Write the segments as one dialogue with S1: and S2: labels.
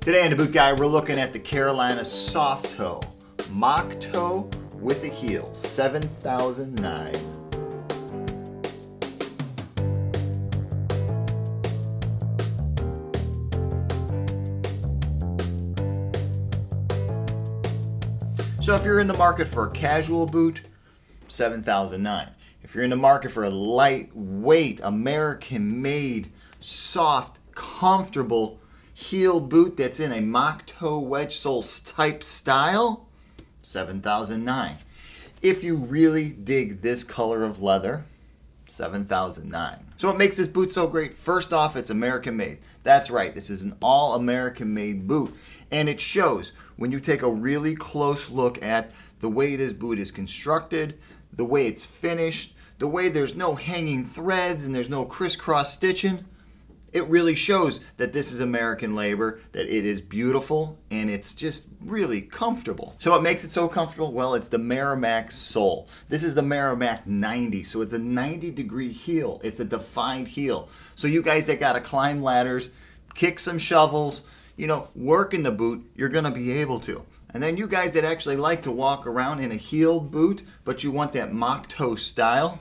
S1: Today on The Boot Guy, we're looking at the Carolina Soft Toe, mock toe with a heel, 7009. So if you're in the market for a casual boot, 7009. If you're in the market for a lightweight, American-made, soft, comfortable heeled boot that's in a mock toe wedge sole type style, 7009. If you really dig this color of leather, 7009. So what makes this boot so great? First off, it's American made. That's right, this is an all American made boot. And it shows when you take a really close look at the way this boot is constructed, the way it's finished, the way there's no hanging threads and there's no crisscross stitching. It really shows that this is American labor, that it is beautiful, and it's just really comfortable. So what makes it so comfortable? Well, it's the Meramec sole. This is the Meramec 90, so it's a 90-degree heel. It's a defined heel. So you guys that gotta climb ladders, kick some shovels, work in the boot, you're gonna be able to. And then you guys that actually like to walk around in a heeled boot, but you want that mock toe style,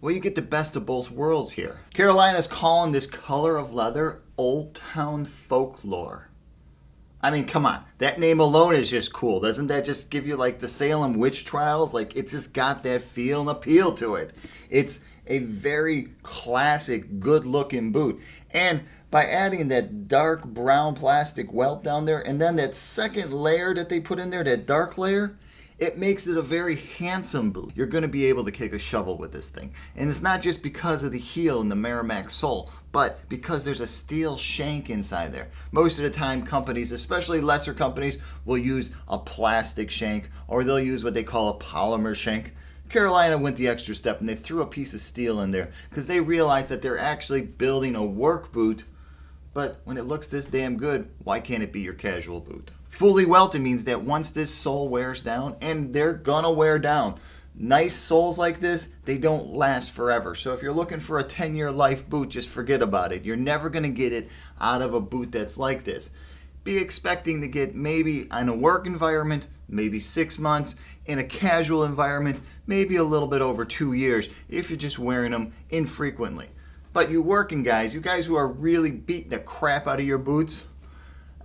S1: well, you get the best of both worlds here. Carolina's calling this color of leather Old Town Folklore. I mean, come on. That name alone is just cool. Doesn't that just give you like the Salem witch trials? Like, it's just got that feel and appeal to it. It's a very classic, good-looking boot. And by adding that dark brown plastic welt down there, and then that second layer that they put in there, that dark layer, it makes it a very handsome boot. You're going to be able to kick a shovel with this thing. And it's not just because of the heel and the Meramec sole, but because there's a steel shank inside there. Most of the time, companies, especially lesser companies, will use a plastic shank, or they'll use what they call a polymer shank. Carolina went the extra step and they threw a piece of steel in there because they realized that they're actually building a work boot. But when it looks this damn good, why can't it be your casual boot? Fully welted means that once this sole wears down, and they're gonna wear down, nice soles like this, they don't last forever. So if you're looking for a 10-year life boot, just forget about it. You're never gonna get it out of a boot that's like this. Be expecting to get maybe in a work environment, maybe 6 months, in a casual environment, maybe a little bit over 2 years if you're just wearing them infrequently. But you working guys, you guys who are really beating the crap out of your boots,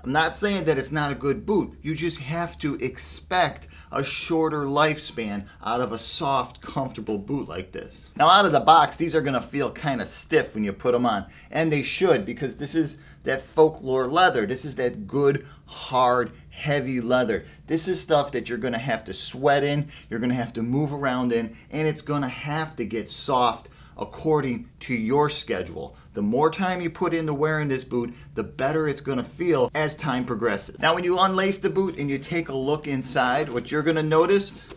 S1: I'm not saying that it's not a good boot. You just have to expect a shorter lifespan out of a soft, comfortable boot like this. Now out of the box, these are gonna feel kind of stiff when you put them on. And they should, because this is that Folklore leather. This is that good, hard, heavy leather. This is stuff that you're gonna have to sweat in, you're gonna have to move around in, and it's gonna have to get soft according to your schedule. The more time you put into wearing this boot, the better it's going to feel as time progresses. Now when you unlace the boot and you take a look inside, what you're going to notice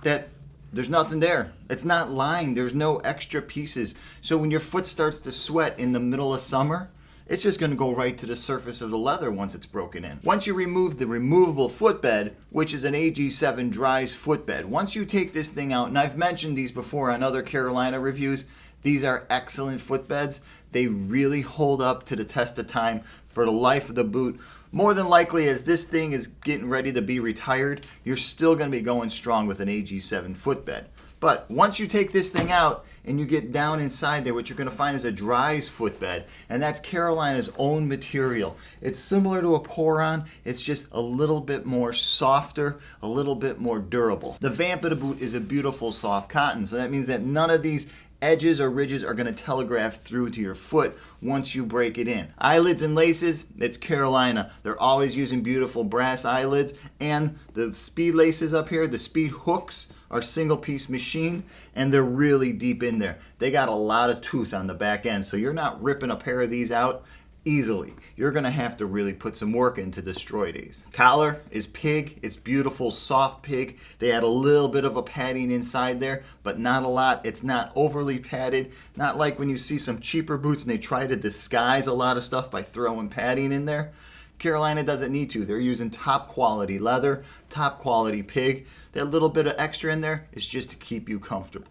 S1: that there's nothing there. It's not lined. There's no extra pieces. So when your foot starts to sweat in the middle of summer, it's just going to go right to the surface of the leather once it's broken in. Once you remove the removable footbed, which is an AG7 Dries footbed, once you take this thing out, and I've mentioned these before on other Carolina reviews, these are excellent footbeds. They really hold up to the test of time for the life of the boot. More than likely, as this thing is getting ready to be retired, you're still going to be going strong with an AG7 footbed. But once you take this thing out and you get down inside there, what you're going to find is a Dries footbed, and that's Carolina's own material. It's similar to a pour-on, it's just a little bit more softer, a little bit more durable. The vamp of the boot is a beautiful soft cotton, so that means that none of these edges or ridges are going to telegraph through to your foot once you break it in. Eyelids and laces, it's Carolina. They're always using beautiful brass eyelids, and the speed laces up here, the speed hooks, are single piece machine, and they're really deep in there. They got a lot of tooth on the back end, so you're not ripping a pair of these out easily. You're gonna have to really put some work in to destroy these. Collar is pig. It's beautiful, soft pig. They had a little bit of a padding inside there, but not a lot. It's not overly padded. Not like when you see some cheaper boots and they try to disguise a lot of stuff by throwing padding in there. Carolina doesn't need to. They're using top quality leather, top quality pig. That little bit of extra in there is just to keep you comfortable.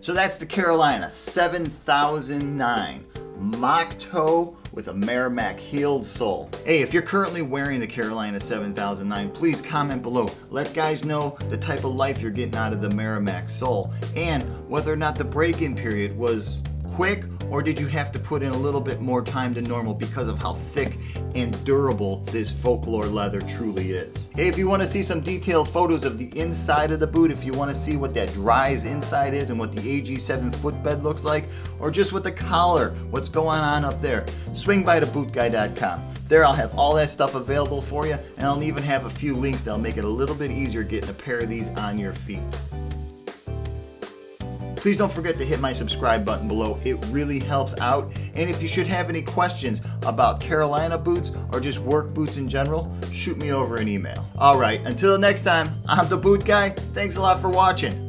S1: So that's the Carolina 7009 mock toe with a Meramec heeled sole. Hey, if you're currently wearing the Carolina 7009, please comment below. Let guys know the type of life you're getting out of the Meramec sole and whether or not the break-in period was quick or did you have to put in a little bit more time than normal because of how thick and durable this Folklore leather truly is. Hey, if you want to see some detailed photos of the inside of the boot, if you want to see what that dries inside is and what the AG7 footbed looks like, or just with the collar, what's going on up there, swing by TheBootGuy.com. There I'll have all that stuff available for you, and I'll even have a few links that'll make it a little bit easier getting a pair of these on your feet. Please don't forget to hit my subscribe button below. It really helps out. And if you should have any questions about Carolina boots or just work boots in general, shoot me over an email. All right, until next time, I'm the Boot Guy. Thanks a lot for watching.